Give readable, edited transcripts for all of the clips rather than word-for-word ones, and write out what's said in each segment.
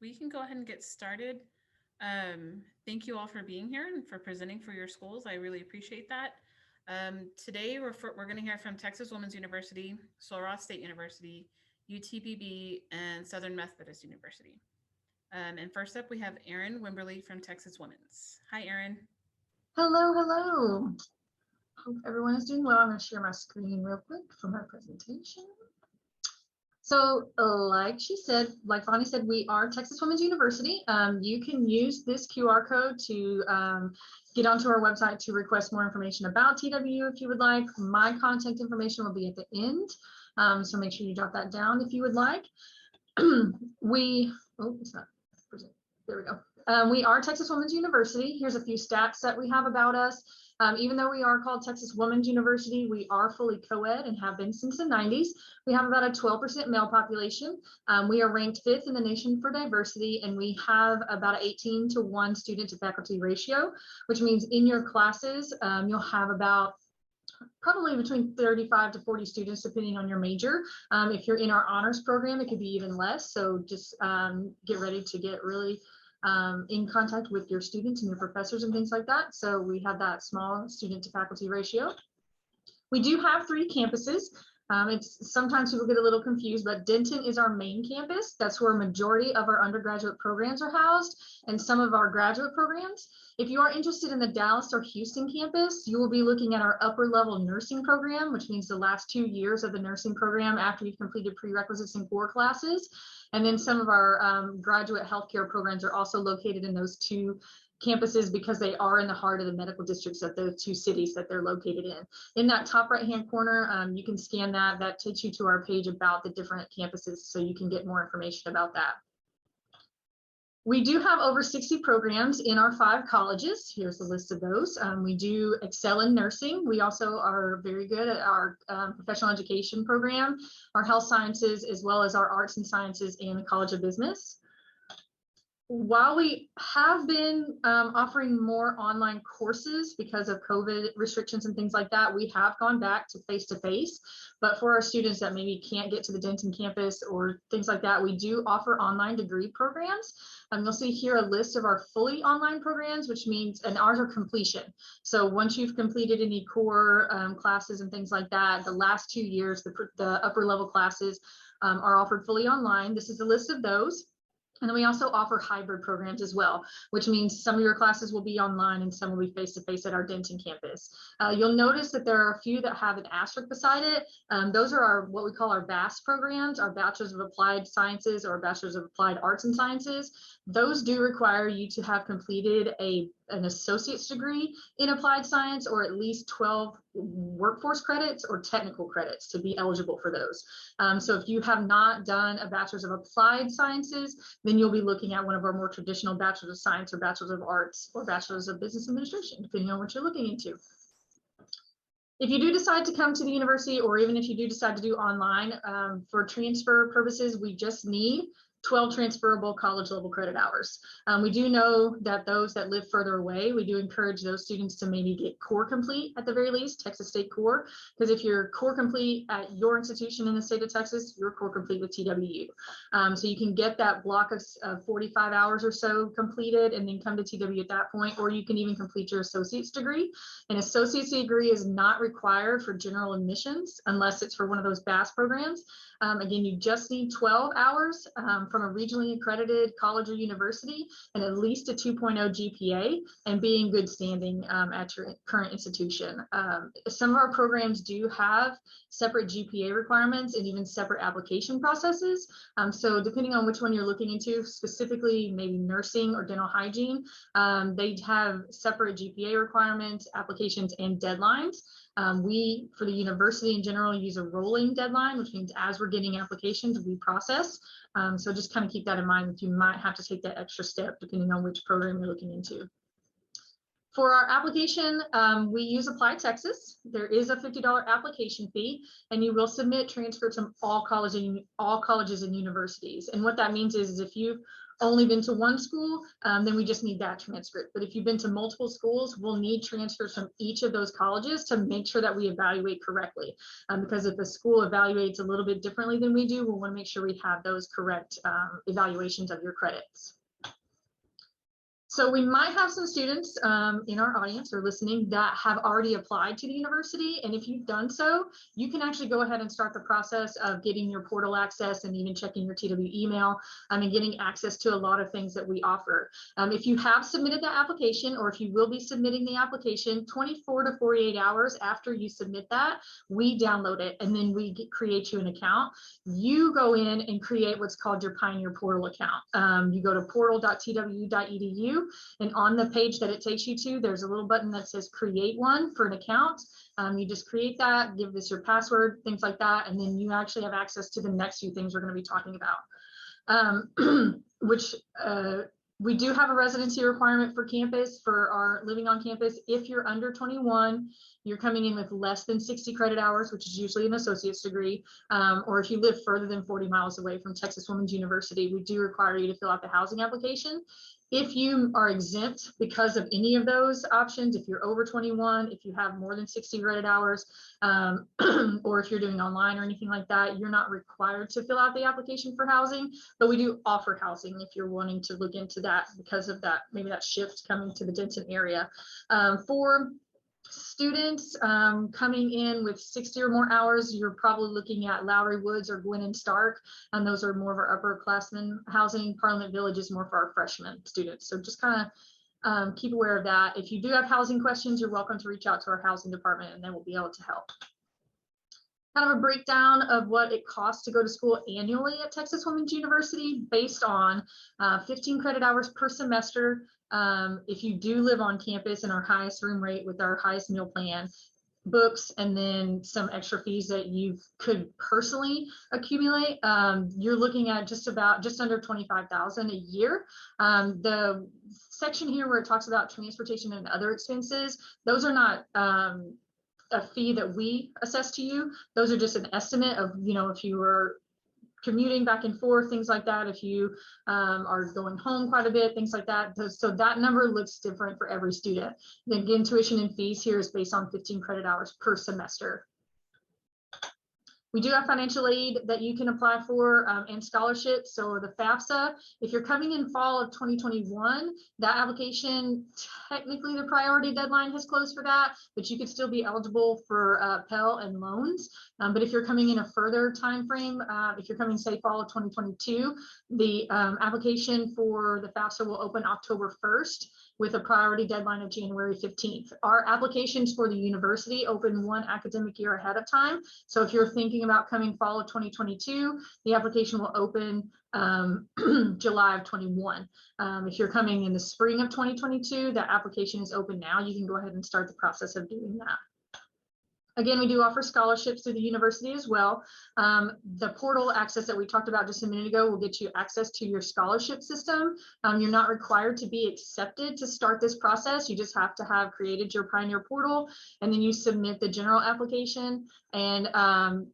we can go ahead and get started. Thank you all for being here and for presenting for your schools. I really appreciate that. Today, we're going to hear from Texas Women's University, Sul Ross State University, UTPB, and Southern Methodist University. And first up, we have Erin Wimberly from Texas Women's. Hi, Erin. Hello, hello. Hope everyone is doing well. I'm going to share my screen real quick for my presentation. So like Bonnie said, we are Texas Women's University. You can use this QR code to get onto our website to request more information about TWU if you would like. My contact information will be at the end. So make sure you jot that down if you would like. It's not present. There we go. We are Texas Women's University. Here's a few stats that we have about us. Even though we are called Texas Women's University, we are fully co-ed and have been since the 90s. We have about a 12% male population. We are ranked 5th in the nation for diversity, and we have about an 18-to-1 student to faculty ratio, which means in your classes, you'll have about probably between 35 to 40 students, depending on your major. If you're in our honors program, it could be even less. So just get ready to get really in contact with your students and your professors and things like that. So we have that small student to faculty ratio. We do have 3 campuses. Sometimes people get a little confused, but Denton is our main campus. That's where a majority of our undergraduate programs are housed and some of our graduate programs. If you are interested in the Dallas or Houston campus, you will be looking at our upper level nursing program, which means the last 2 years of the nursing program after you've completed prerequisites and core classes. And then some of our graduate healthcare programs are also located in those 2 campuses because they are in the heart of the medical districts of those 2 cities that they're located in. In that top right-hand corner, you can scan that. That takes you to our page about the different campuses so you can get more information about that. We do have over 60 programs in our 5 colleges. Here's a list of those. We do excel in nursing. We also are very good at our professional education program, our health sciences, as well as our arts and sciences and the College of Business. While we have been offering more online courses because of COVID restrictions and things like that, we have gone back to face-to-face. But for our students that maybe can't get to the Denton campus or things like that, we do offer online degree programs. You'll see here a list of our fully online programs, which means, and ours are completion. So once you've completed any core classes and things like that, the last 2 years, the upper level classes are offered fully online. This is a list of those. And then we also offer hybrid programs as well, which means some of your classes will be online and some will be face-to-face at our Denton campus. You'll notice that there are a few that have an asterisk beside it. Those are what we call our BAS programs, our Bachelors of Applied Sciences or Bachelors of Applied Arts and Sciences. Those do require you to have completed an associate's degree in applied science or at least 12 workforce credits or technical credits to be eligible for those. So if you have not done a Bachelor's of Applied Sciences, then you'll be looking at one of our more traditional Bachelor's of Science or Bachelor's of Arts or Bachelor's of Business Administration, depending on what you're looking into. If you do decide to come to the university, or even if you do decide to do online, for transfer purposes, we just need 12 transferable college level credit hours. We do know that those that live further away, we do encourage those students to maybe get core complete at the very least, Texas State core, because if you're core complete at your institution in the state of Texas, you're core complete with TWU. So you can get that block of 45 hours or so completed and then come to TWU at that point, or you can even complete your associate's degree. An associate's degree is not required for general admissions unless it's for one of those BAS programs. Again, you just need 12 hours from a regionally accredited college or university and at least a 2.0 GPA and be in good standing at your current institution. Some of our programs do have separate GPA requirements and even separate application processes. So depending on which one you're looking into, specifically maybe nursing or dental hygiene, they have separate GPA requirements, applications, and deadlines. We, for the university in general, use a rolling deadline, which means as we're getting applications, we process. So just kind of keep that in mind that you might have to take that extra step depending on which program you're looking into. For our application, we use Apply Texas. There is a $50 application fee, and you will submit transcripts from all colleges and universities. And what that means is if you've only been to one school, then we just need that transcript. But if you've been to multiple schools, we'll need transcripts from each of those colleges to make sure that we evaluate correctly. Because if the school evaluates a little bit differently than we do, we'll want to make sure we have those correct evaluations of your credits. So we might have some students in our audience or listening that have already applied to the university. And if you've done so, you can actually go ahead and start the process of getting your portal access and even checking your TW email and getting access to a lot of things that we offer. If you have submitted that application, or if you will be submitting the application, 24 to 48 hours after you submit that, we download it and then we create you an account. You go in and create what's called your Pioneer Portal account. You go to portal.twu.edu. And on the page that it takes you to, there's a little button that says create one for an account. You just create that, give this your password, things like that, and then you actually have access to the next few things we're going to be talking about. We do have a residency requirement for campus, for our living on campus. If you're under 21, you're coming in with less than 60 credit hours, which is usually an associate's degree, or if you live further than 40 miles away from Texas Women's University, we do require you to fill out the housing application. If you are exempt because of any of those options, if you're over 21, if you have more than 60 credit hours, or if you're doing online or anything like that, you're not required to fill out the application for housing, but we do offer housing if you're wanting to look into that because of that, maybe that shift coming to the Denton area. For students coming in with 60 or more hours, you're probably looking at Lowry Woods or Gwynn and Stark, and those are more of our upperclassmen housing. Parliament Village is more for our freshman students. So just kind of keep aware of that. If you do have housing questions, you're welcome to reach out to our housing department and they will be able to help. Kind of a breakdown of what it costs to go to school annually at Texas Women's University based on 15 credit hours per semester. If you do live on campus, and our highest room rate with our highest meal plan, books, and then some extra fees that you could personally accumulate, you're looking at just under $25,000 a year. The section here where it talks about transportation and other expenses, those are not a fee that we assess to you. Those are just an estimate of, if you were commuting back and forth, things like that, if you are going home quite a bit, things like that. So that number looks different for every student. And again, tuition and fees here is based on 15 credit hours per semester. We do have financial aid that you can apply for and scholarships. So the FAFSA, if you're coming in fall of 2021, that application, technically the priority deadline has closed for that, but you could still be eligible for Pell and loans. But if you're coming in a further time frame, if you're coming, say, fall of 2022, the application for the FAFSA will open October 1st. With a priority deadline of January 15th. Our applications for the university open one academic year ahead of time. So if you're thinking about coming fall of 2022, the application will open July of 21. If you're coming in the spring of 2022, that application is open now. You can go ahead and start the process of doing that. Again, we do offer scholarships through the university as well. The portal access that we talked about just a minute ago will get you access to your scholarship system. You're not required to be accepted to start this process. You just have to have created your Pioneer portal, and then you submit the general application, and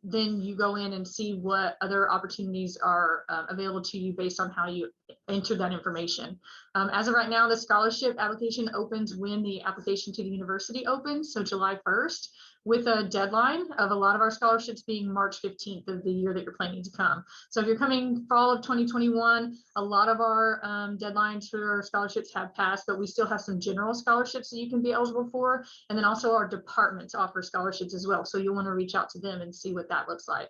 then you go in and see what other opportunities are available to you based on how you enter that information. As of right now, the scholarship application opens when the application to the university opens, so July 1st. With a deadline of a lot of our scholarships being March 15th of the year that you're planning to come. So if you're coming fall of 2021, a lot of our deadlines for our scholarships have passed, but we still have some general scholarships that you can be eligible for. And then also our departments offer scholarships as well. So you'll want to reach out to them and see what that looks like.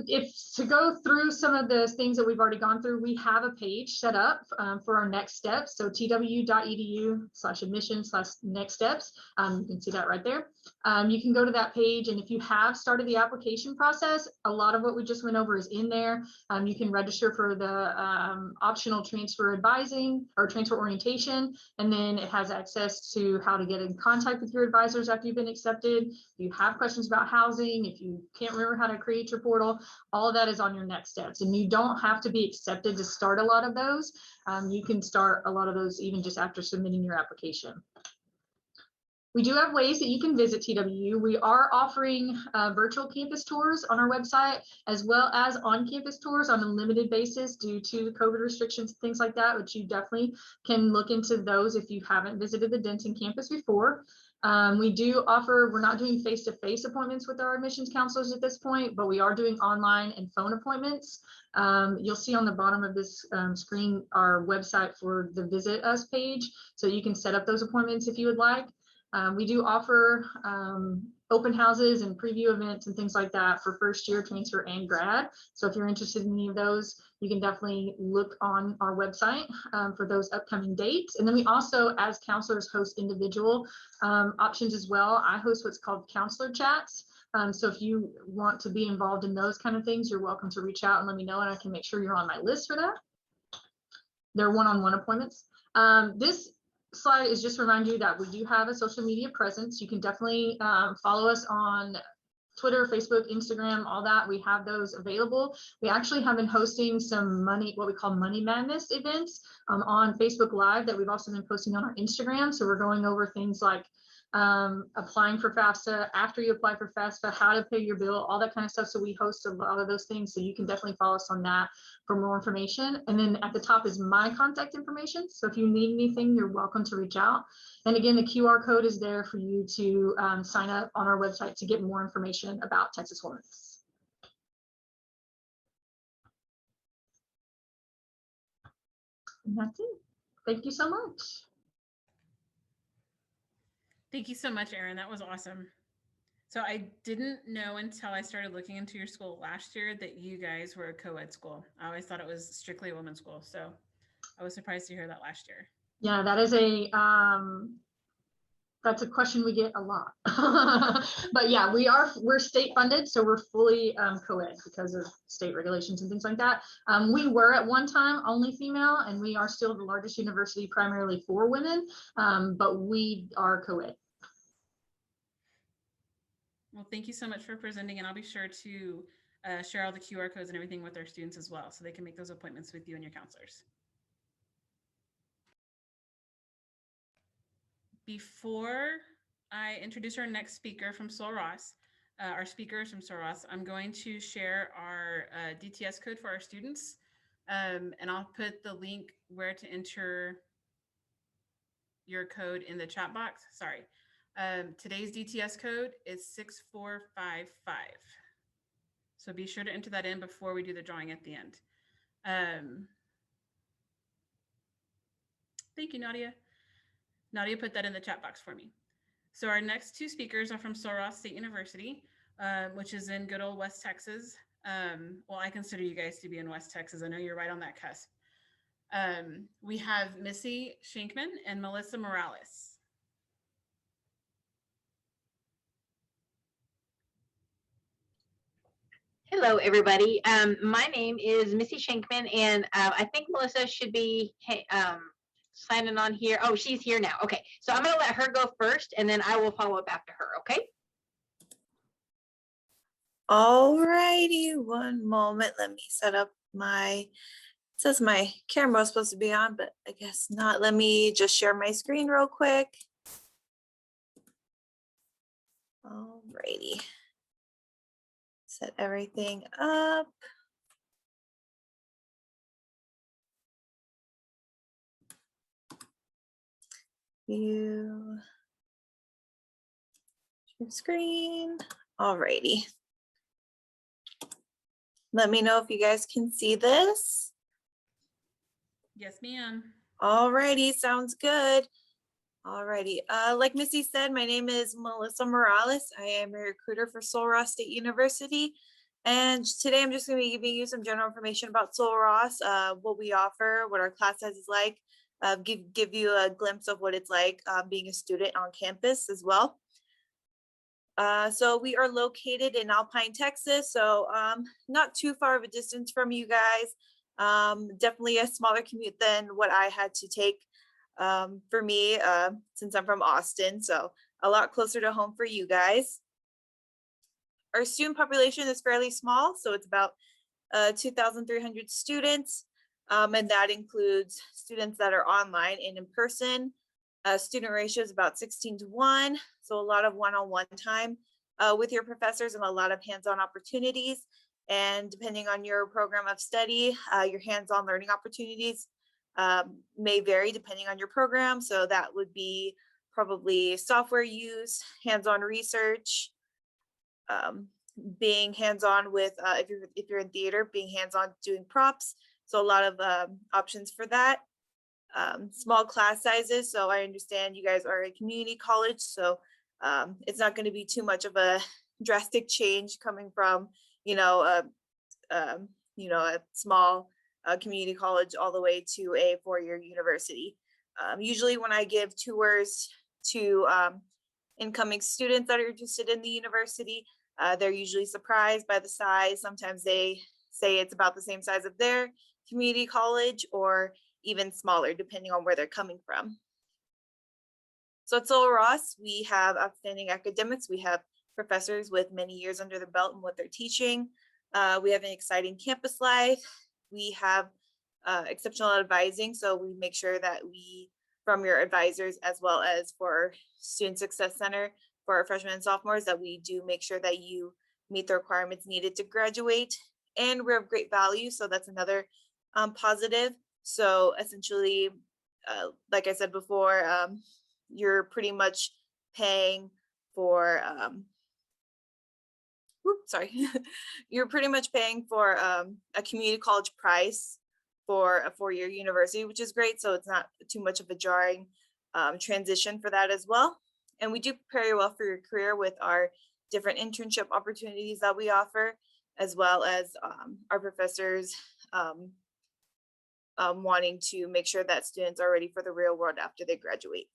If to go through some of the things that we've already gone through, we have a page set up for our next steps. So twu.edu/admission/next steps. You can see that right there. You can go to that page, and if you have started the application process, a lot of what we just went over is in there. You can register for the optional transfer advising or transfer orientation, and then it has access to how to get in contact with your advisors after you've been accepted. If you have questions about housing, if you can't remember how to create your portal, portal. All of that is on your next steps, and you don't have to be accepted to start a lot of those. You can start a lot of those even just after submitting your application. We do have ways that you can visit TWU. We are offering virtual campus tours on our website, as well as on-campus tours on a limited basis due to COVID restrictions, things like that, but you definitely can look into those if you haven't visited the Denton campus before. We do offer, we're not doing face-to-face appointments with our admissions counselors at this point, but we are doing online and phone appointments. You'll see on the bottom of this screen our website for the Visit Us page, so you can set up those appointments if you would like. We do offer open houses and preview events and things like that for first year, transfer, and grad. So if you're interested in any of those, you can definitely look on our website for those upcoming dates. And then we also, as counselors, host individual options as well. I host what's called counselor chats. So if you want to be involved in those kind of things, you're welcome to reach out and let me know, and I can make sure you're on my list for that. They're one-on-one appointments. This slide is just to remind you that we do have a social media presence. You can definitely follow us on Twitter, Facebook, Instagram, all that. We have those available. We actually have been hosting some what we call Money Madness events on Facebook Live that we've also been posting on our Instagram. So we're going over things like applying for FAFSA, after you apply for FAFSA, how to pay your bill, all that kind of stuff. So we host a lot of those things. So you can definitely follow us on that for more information. And then at the top is my contact information. So if you need anything, you're welcome to reach out. And again, the QR code is there for you to sign up on our website to get more information about Texas Women's. And that's it. Thank you so much. Thank you so much, Erin. That was awesome. So I didn't know until I started looking into your school last year that you guys were a co-ed school. I always thought it was strictly a women's school. So I was surprised to hear that last year. Yeah, that is that's a question we get a lot. But yeah, we're state funded, so we're fully co-ed because of state regulations and things like that. We were at one time only female, and we are still the largest university primarily for women, but we are co-ed. Well, thank you so much for presenting, and I'll be sure to share all the QR codes and everything with our students as well, so they can make those appointments with you and your counselors. Before I introduce our next speaker from Sul Ross, our speakers from Sul Ross, I'm going to share our DTS code for our students, and I'll put the link where to enter your code in the chat box. Sorry. Today's DTS code is 6455. So be sure to enter that in before we do the drawing at the end. Thank you, Nadia. Nadia put that in the chat box for me. So our next two speakers are from Sul Ross State University, which is in good old West Texas. Well, I consider you guys to be in West Texas. I know you're right on that cusp. We have Missy Shankman and Melissa Morales. Hello, everybody. My name is Missy Shankman, and I think Melissa should be signing on here. Oh, she's here now. Okay, so I'm going to let her go first, and then I will follow up after her, okay? All righty, one moment. Let me set up it says my camera was supposed to be on, but I guess not. Let me just share my screen real quick. All righty. Set everything up. View your screen. All righty. Let me know if you guys can see this. Yes, ma'am. All righty, sounds good. All righty. Like Missy said, my name is Melissa Morales. I am a recruiter for Sul Ross State University. And today I'm just going to be giving you some general information about Sul Ross, what we offer, what our class size is like, give you a glimpse of what it's like being a student on campus as well. So we are located in Alpine, Texas. So not too far of a distance from you guys. Definitely a smaller commute than what I had to take for me, since I'm from Austin, so a lot closer to home for you guys. our student population is fairly small, so it's about 2,300 students, and that includes students that are online and in person. Student ratio is about 16:1, so a lot of one-on-one time with your professors and a lot of hands-on opportunities. And depending on your program of study, your hands-on learning opportunities may vary depending on your program. So that would be probably software use, hands-on research, being hands-on with, if you're in theater, being hands-on doing props. So a lot of options for that. Small class sizes. So I understand you guys are a community college, so it's not going to be too much of a drastic change coming from, a small community college all the way to a four-year university. Usually when I give tours to incoming students that are interested in the university, they're usually surprised by the size. Sometimes they say it's about the same size of their community college or even smaller, depending on where they're coming from. So at Sul Ross, we have outstanding academics. We have professors with many years under the belt in what they're teaching. We have an exciting campus life. We have exceptional advising. So we make sure that we, from your advisors, as well as for Student Success Center, for our freshmen and sophomores, that we do make sure that you meet the requirements needed to graduate. And we're of great value. So that's another positive. So essentially, like I said before, you're pretty much paying for, you're pretty much paying for a community college price for a four-year university, which is great. So it's not too much of a jarring transition for that as well. And we do prepare you well for your career with our different internship opportunities that we offer, as well as our professors wanting to make sure that students are ready for the real world after they graduate.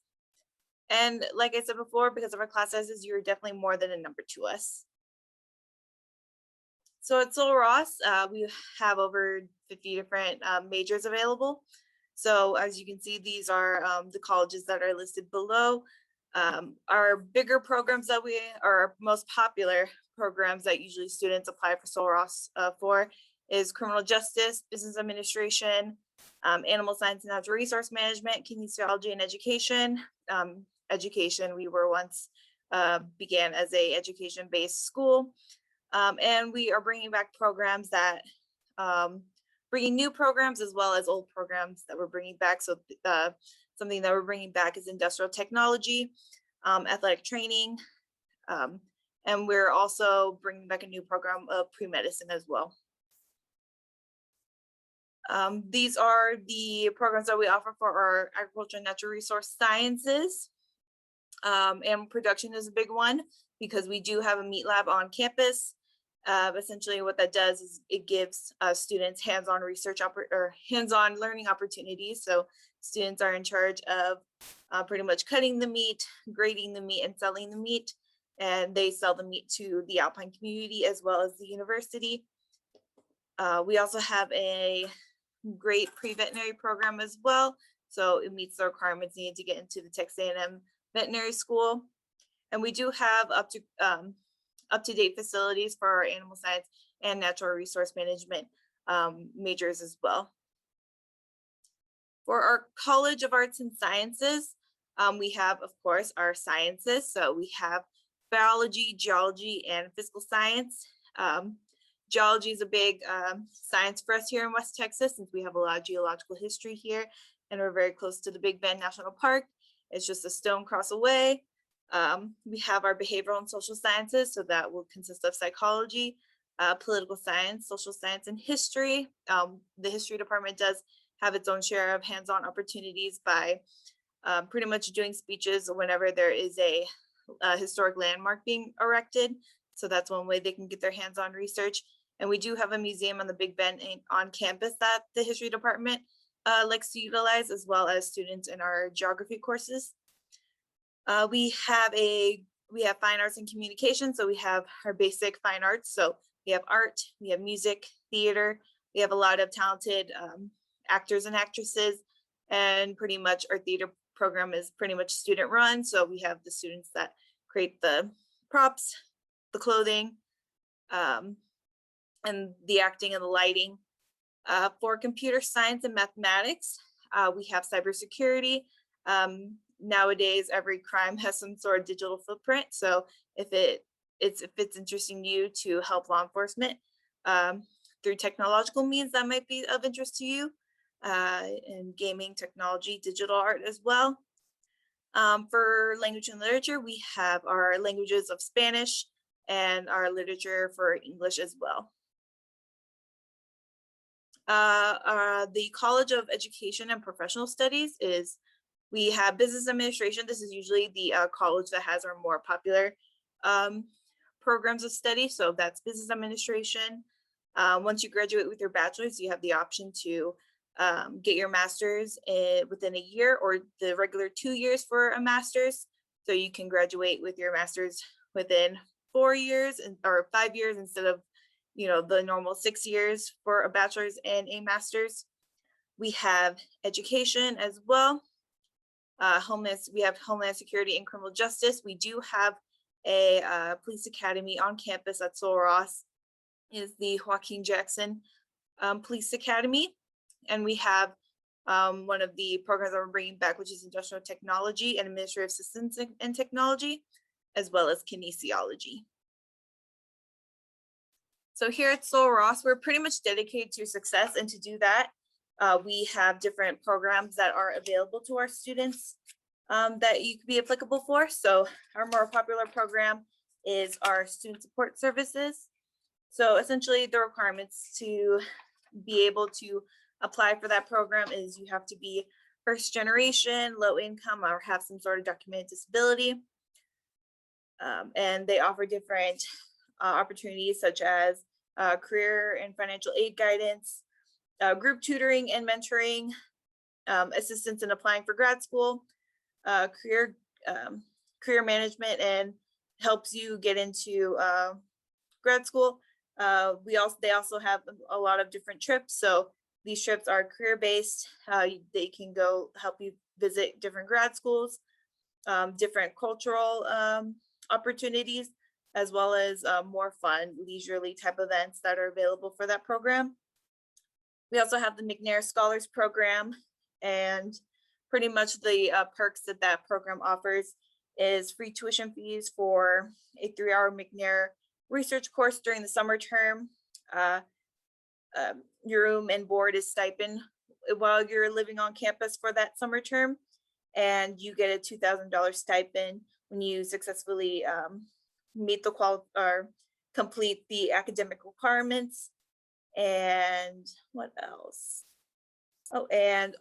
And like I said before, because of our class sizes, you're definitely more than a number to us. So at Sul Ross, we have over 50 different majors available. So as you can see, these are the colleges that are listed below. Our bigger programs that we are, our most popular programs that usually students apply for Sul Ross for is criminal justice, business administration, animal science and natural resource management, kinesiology and education. Education, we were once began as a education-based school. And we are bringing back programs that, bringing new programs as well as old programs that we're bringing back. So something that we're bringing back is industrial technology, athletic training, and we're also bringing back a new program of pre-medicine as well. These are the programs that we offer for our agriculture and natural resource sciences. And production is a big one because we do have a meat lab on campus. Essentially what that does is it gives students hands-on research or hands-on learning opportunities. So students are in charge of pretty much cutting the meat, grading the meat, and selling the meat. And they sell the meat to the Alpine community as well as the university. We also have a great pre-veterinary program as well. So it meets the requirements needed to get into the Texas A&M veterinary school. And we do have up-to-date facilities for our animal science and natural resource management majors as well. For our College of Arts and Sciences, we have, of course, our sciences. So we have biology, geology, and physical science. Geology is a big science for us here in West Texas, since we have a lot of geological history here, and we're very close to the Big Bend National Park. It's just a stone cross away. We have our behavioral and social sciences, so that will consist of psychology, political science, social science, and history. The history department does have its own share of hands-on opportunities by pretty much doing speeches whenever there is a historic landmark being erected. So that's one way they can get their hands-on research. And we do have a museum on the Big Bend on campus that the history department likes to utilize, as well as students in our geography courses. We have fine arts and communication. So we have our basic fine arts. So we have art, we have music, theater. We have a lot of talented actors and actresses, and pretty much our theater program is pretty much student run. So we have the students that create the props, the clothing, and the acting and the lighting. For computer science and mathematics, we have cybersecurity. Nowadays, every crime has some sort of digital footprint. So if it's interesting to you to help law enforcement through technological means, that might be of interest to you. And gaming, technology, digital art as well. For language and literature, we have our languages of Spanish and our literature for English as well. The College of Education and Professional Studies we have business administration. This is usually the college that has our more popular programs of study. So that's business administration. Once you graduate with your bachelor's, you have the option to get your master's within a year, or the regular 2 years for a master's. So you can graduate with your master's within 4 years or 5 years instead of the normal 6 years for a bachelor's and a master's. We have education as well. We have Homeland Security and Criminal Justice. We do have a police academy on campus at Sul Ross. Is the Joaquin Jackson Police Academy. And we have one of the programs that we're bringing back, which is industrial technology and administrative assistance in technology, as well as kinesiology. So here at Sul Ross, we're pretty much dedicated to success, and to do that, we have different programs that are available to our students that you could be applicable for. So our more popular program is our student support services. So essentially the requirements to be able to apply for that program is you have to be first generation, low income, or have some sort of documented disability. And they offer different opportunities such as career and financial aid guidance, group tutoring and mentoring, assistance in applying for grad school, career management, and helps you get into grad school. They also have a lot of different trips. So these trips are career-based. They can go help you visit different grad schools, different cultural opportunities, as well as more fun, leisurely type events that are available for that program. We also have the McNair Scholars Program, and pretty much the perks that that program offers is free tuition fees for a 3-hour McNair research course during the summer term. Your room and board is stipend while you're living on campus for that summer term, and you get a $2,000 stipend when you successfully meet or complete the academic requirements. And what else? Oh, and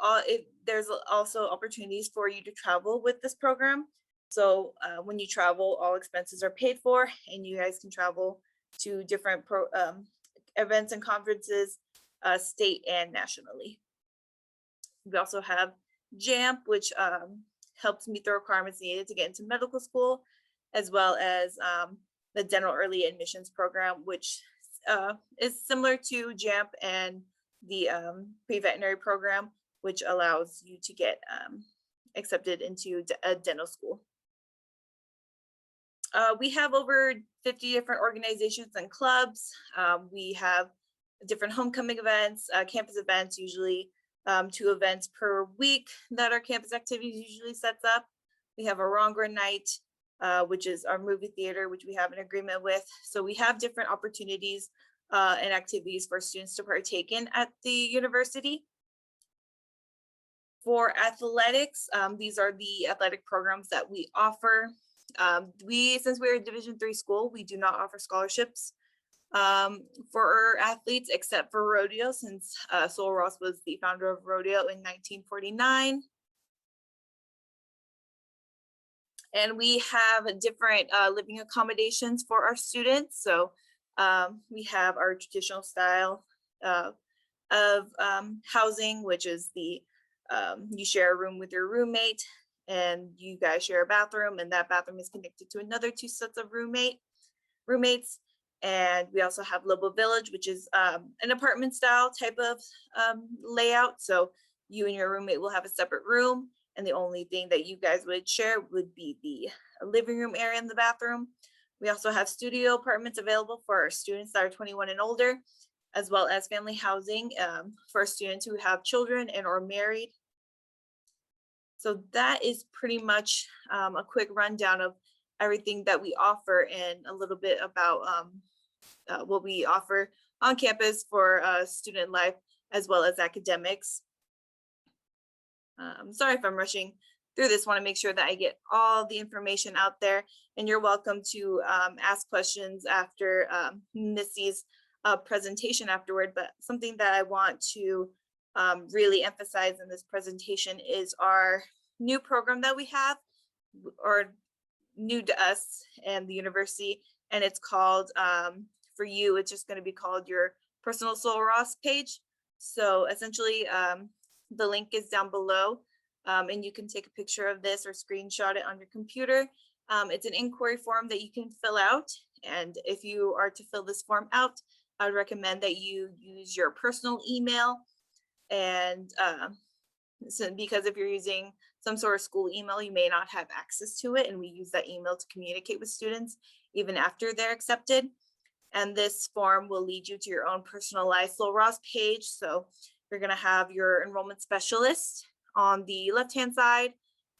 there's also opportunities for you to travel with this program. So when you travel, all expenses are paid for, and you guys can travel to different events and conferences, state and nationally. We also have JAMP, which helps meet the requirements needed to get into medical school, as well as the dental early admissions program, which is similar to JAMP and the pre-veterinary program, which allows you to get accepted into a dental school. We have over 50 different organizations and clubs. We have different homecoming events, campus events, usually 2 events per week that our campus activities usually sets up. We have a Rongren night, which is our movie theater, which we have an agreement with. So we have different opportunities and activities for students to partake in at the university. For athletics, these are the athletic programs that we offer. Since we're a Division III school, we do not offer scholarships for our athletes, except for rodeo, since Sul Ross was the founder of rodeo in 1949. And we have different living accommodations for our students. So we have our traditional style of housing, which is you share a room with your roommate, and you guys share a bathroom, and that bathroom is connected to another 2 sets of roommates. And we also have Lobo Village, which is an apartment style type of layout. So you and your roommate will have a separate room, and the only thing that you guys would share would be the living room area and the bathroom. We also have studio apartments available for our students that are 21 and older, as well as family housing for students who have children and or married. So that is pretty much a quick rundown of everything that we offer and a little bit about what we offer on campus for student life as well as academics. Sorry if I'm rushing through this, want to make sure that I get all the information out there, and you're welcome to ask questions after Missy's presentation afterward. But something that I want to really emphasize in this presentation is our new program that we have, or new to us and the university, and it's called, for you, it's just going to be called your personal Sul Ross page. So essentially, the link is down below, and you can take a picture of this or screenshot it on your computer. It's an inquiry form that you can fill out, and if you are to fill this form out, I would recommend that you use your personal email. And so because if you're using some sort of school email, you may not have access to it, and we use that email to communicate with students even after they're accepted. And this form will lead you to your own personalized Sul Ross page. So you're going to have your enrollment specialist on the left-hand side,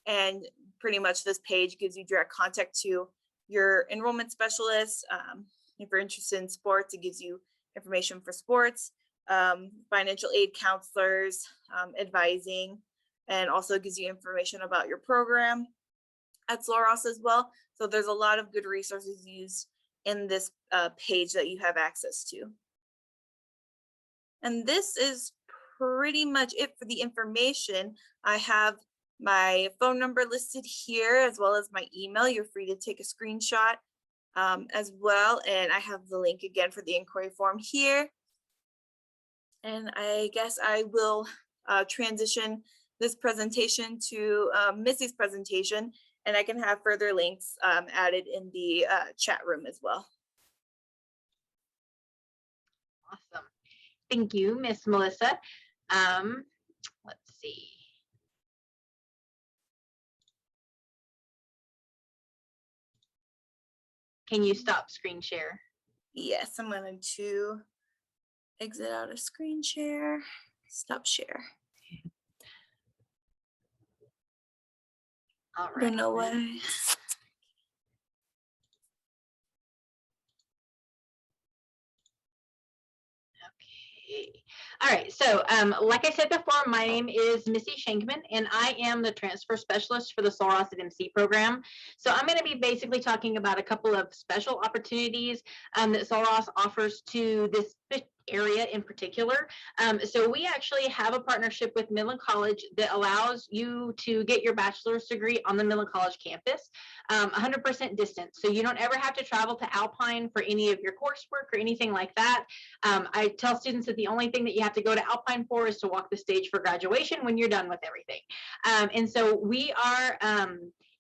and pretty much this page gives you direct contact to your enrollment specialist. If you're interested in sports, it gives you information for sports, financial aid counselors, advising, and also gives you information about your program at Sul Ross as well. So there's a lot of good resources used in this page that you have access to. And this is pretty much it for the information. I have my phone number listed here as well as my email. You're free to take a screenshot as well. And I have the link again for the inquiry form here. And I guess I will transition this presentation to Missy's presentation, and I can have further links added in the chat room as well. Awesome. Thank you, Miss Melissa. Let's see. Can you stop screen share? Yes, I'm going to exit out of screen share, stop share. All right. Don't know why. Okay. All right. So like I said before, my name is Missy Shankman, and I am the transfer specialist for the Sul Ross at MC program. So I'm going to be basically talking about a couple of special opportunities that Sul Ross offers to this area in particular. So we actually have a partnership with Midland College that allows you to get your bachelor's degree on the Midland College campus, 100% distance. So you don't ever have to travel to Alpine for any of your coursework or anything like that. I tell students that the only thing that you have to go to Alpine for is to walk the stage for graduation when you're done with everything. And so we are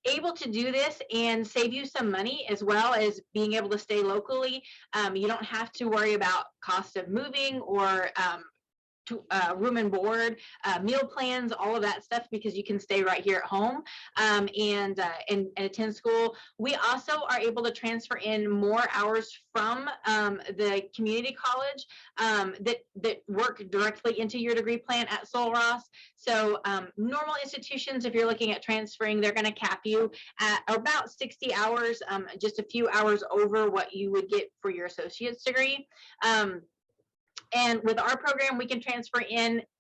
able to do this and save you some money, as well as being able to stay locally. You don't have to worry about cost of moving or room and board, meal plans, all of that stuff, because you can stay right here at home and attend school. We also are able to transfer in more hours from the community college that work directly into your degree plan at Sul Ross. So normal institutions, if you're looking at transferring, they're going to cap you at about 60 hours, just a few hours over what you would get for your associate's degree. And with our program, we can transfer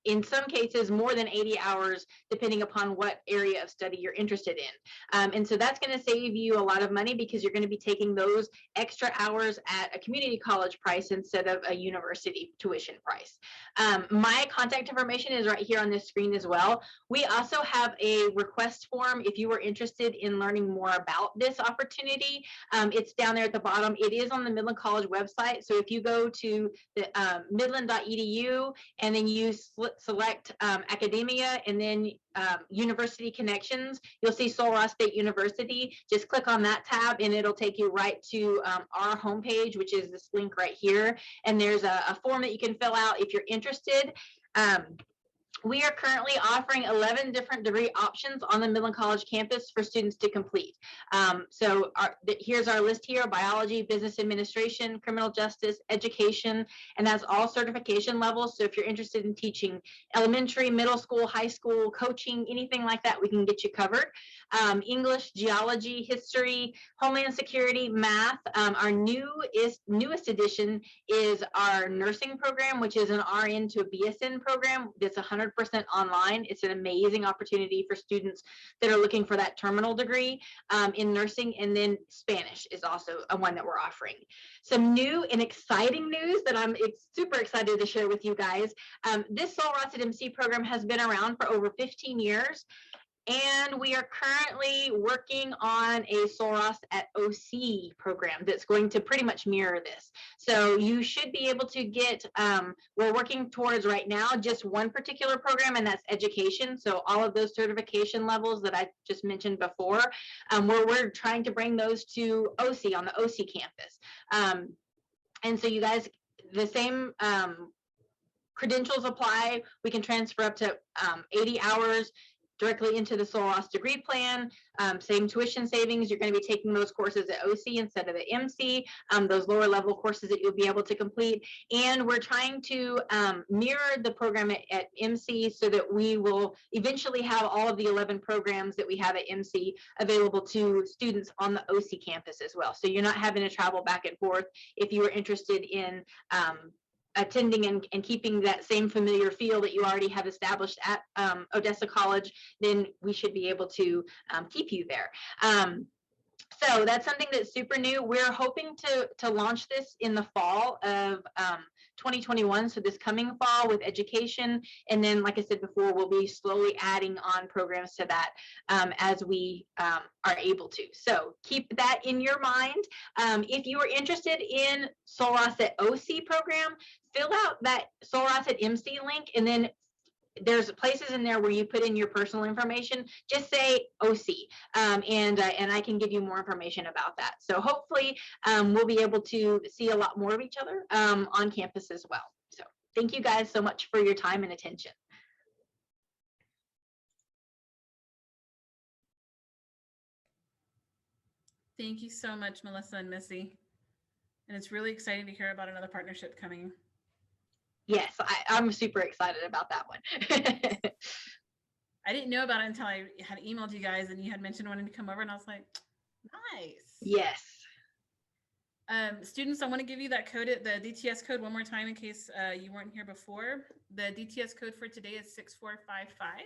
in some cases, more than 80 hours, depending upon what area of study you're interested in. And so that's going to save you a lot of money, because you're going to be taking those extra hours at a community college price instead of a university tuition price. My contact information is right here on this screen as well. We also have a request form if you are interested in learning more about this opportunity. It's down there at the bottom. It is on the Midland College website. So if you go to the midland.edu and then you select academia and then university connections, you'll see Sul Ross State University. Just click on that tab and it'll take you right to our homepage, which is this link right here. And there's a form that you can fill out if you're interested. we are currently offering 11 different degree options on the Midland College campus for students to complete. Here's our list here: biology, business administration, criminal justice, education, and that's all certification levels. So if you're interested in teaching elementary, middle school, high school, coaching, anything like that, we can get you covered. English, geology, history, homeland security, math. Our newest addition is our nursing program, which is an RN to a BSN program that's 100% online. It's an amazing opportunity for students that are looking for that terminal degree in nursing. And then Spanish is also one that we're offering. Some new and exciting news that I'm super excited to share with you guys. This Soul Ross at MC program has been around for over 15 years. And we are currently working on a Soul Ross at OC program that's going to pretty much mirror this. So you should be able to get, we're working towards right now just one particular program, and that's education. So all of those certification levels that I just mentioned before, we're trying to bring those to OC on the OC campus. And so you guys, the same credentials apply. We can transfer up to 80 hours directly into the Soul Ross degree plan. Same tuition savings. You're going to be taking those courses at OC instead of at MC, those lower level courses that you'll be able to complete. And we're trying to mirror the program at MC so that we will eventually have all of the 11 programs that we have at MC available to students on the OC campus as well. So you're not having to travel back and forth. If you are interested in attending and keeping that same familiar feel that you already have established at Odessa College, then we should be able to keep you there. So that's something that's super new. We're hoping to launch this in the fall of 2021, so this coming fall with education. And then, like I said before, we'll be slowly adding on programs to that as we are able to. So keep that in your mind. If you are interested in Soul Ross at OC program, fill out that Soul Ross at MC link, and then there's places in there where you put in your personal information. Just say OC, and I can give you more information about that. So hopefully we'll be able to see a lot more of each other on campus as well. So thank you guys so much for your time and attention. Thank you so much, Melissa and Missy. And it's really exciting to hear about another partnership coming. Yes, I'm super excited about that one. I didn't know about it until I had emailed you guys and you had mentioned wanting to come over, and I was like, nice. Yes. Students, I want to give you that code, the DTS code, one more time in case you weren't here before. The DTS code for today is 6455.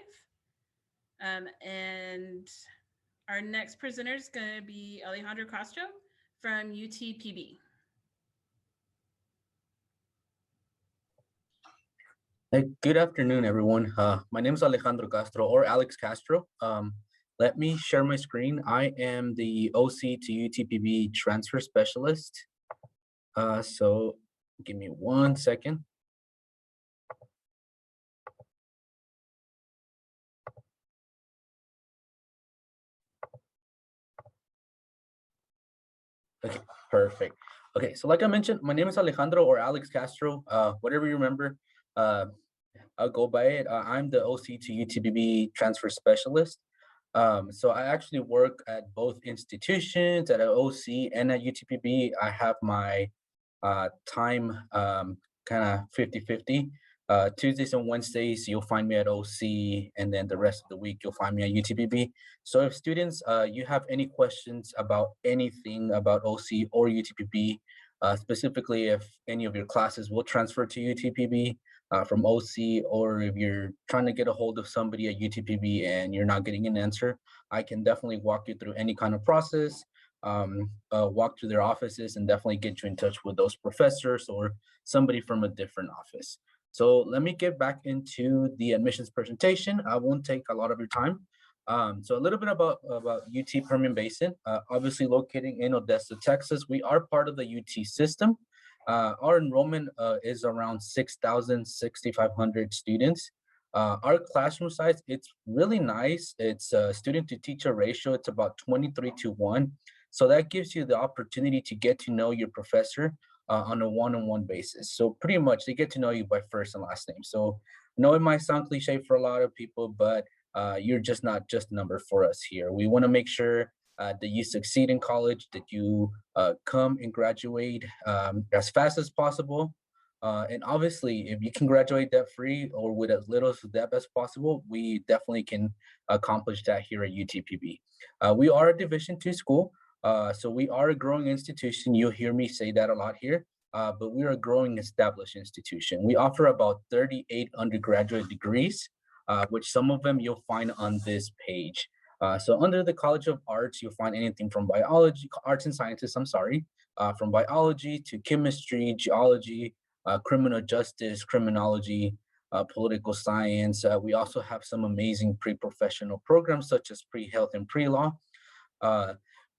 And our next presenter is going to be Alejandro Castro from UTPB. Hey, good afternoon, everyone. My name is Alejandro Castro, or Alex Castro. Let me share my screen. I am the OC to UTPB transfer specialist. So give me 1 second. Okay, perfect. Okay, so like I mentioned, my name is Alejandro or Alex Castro, whatever you remember. I'll go by it. I'm the OC to UTPB transfer specialist. So I actually work at both institutions, at OC and at UTPB. I have my time kind of 50-50. Tuesdays and Wednesdays, you'll find me at OC, and then the rest of the week, you'll find me at UTPB. So if students, you have any questions about anything about OC or UTPB, specifically if any of your classes will transfer to UTPB, from OC, or if you're trying to get a hold of somebody at UTPB and you're not getting an answer, I can definitely walk you through any kind of process, walk to their offices, and definitely get you in touch with those professors or somebody from a different office. So let me get back into the admissions presentation. I won't take a lot of your time. So a little bit about UT Permian Basin, obviously located in Odessa, Texas. We are part of the UT system. Our enrollment is around 6,500 students. Our classroom size, it's really nice. It's student to teacher ratio. It's about 23:1. So that gives you the opportunity to get to know your professor on a one-on-one basis. So pretty much they get to know you by first and last name. So I know it might sound cliche for a lot of people, but you're just not just a number for us here. We want to make sure that you succeed in college, that you come and graduate as fast as possible. And obviously, if you can graduate debt free or with as little debt as possible, we definitely can accomplish that here at UTPB. We are a Division II school, so we are a growing institution. You'll hear me say that a lot here. But we're a growing established institution. We offer about 38 undergraduate degrees, which some of them you'll find on this page. So under the College of Arts, you'll find anything from biology, arts and sciences, I'm sorry, from biology to chemistry, geology, criminal justice, criminology, political science. We also have some amazing pre-professional programs such as pre-health and pre-law.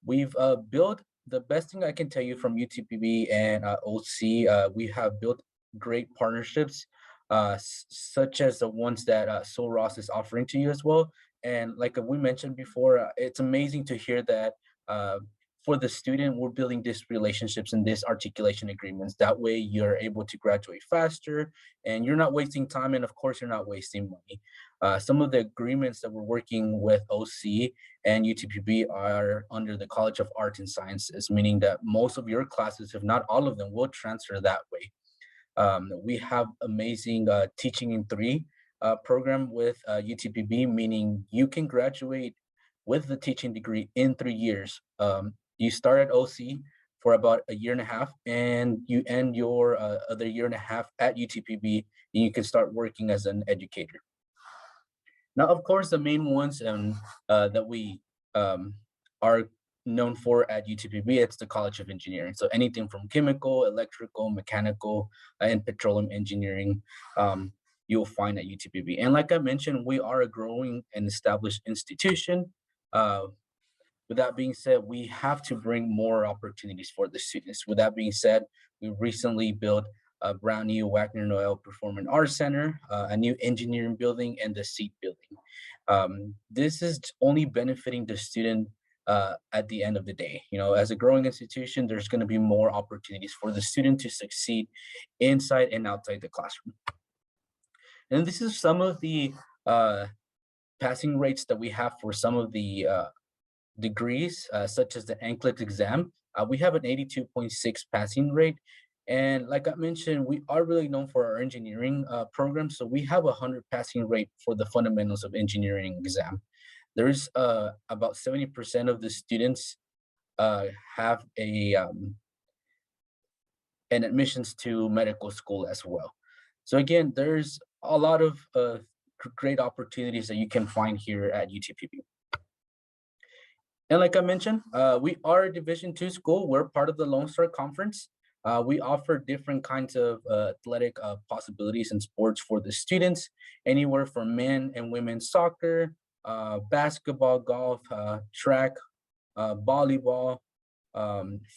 We've built the best thing I can tell you from UTPB and OC. We have built great partnerships, such as the ones that Sul Ross is offering to you as well. And like we mentioned before, it's amazing to hear that for the student, we're building these relationships and these articulation agreements. That way you're able to graduate faster and you're not wasting time. And of course, you're not wasting money. Some of the agreements that we're working with OC and UTPB are under the College of Arts and Sciences, meaning that most of your classes, if not all of them, will transfer that way. We have amazing Teaching in 3 program with UTPB, meaning you can graduate with the teaching degree in 3 years. You start at OC for about a year and a half, and you end your other year and a half at UTPB, and you can start working as an educator. Now, of course, the main ones that we are known for at UTPB, it's the College of Engineering. So anything from chemical, electrical, mechanical, and petroleum engineering, you'll find at UTPB. And like I mentioned, we are a growing and established institution. With that being said, we have to bring more opportunities for the students. With that being said, we recently built a brand new Wagner Noel Performing Arts Center, a new engineering building, and the seat building. This is only benefiting the student at the end of the day. You know, as a growing institution, there's going to be more opportunities for the student to succeed inside and outside the classroom. And this is some of the passing rates that we have for some of the degrees, such as the NCLEX exam. We have an 82.6 passing rate. And like I mentioned, we are really known for our engineering program. So we have a 100 passing rate for the fundamentals of engineering exam. There's about 70% of the students have an admissions to medical school as well. So again, there's a lot of great opportunities that you can find here at UTPB. And like I mentioned, we are a Division II school. We're part of the Lone Star Conference. We offer different kinds of athletic possibilities and sports for the students, anywhere from men and women's soccer, basketball, golf, track, volleyball,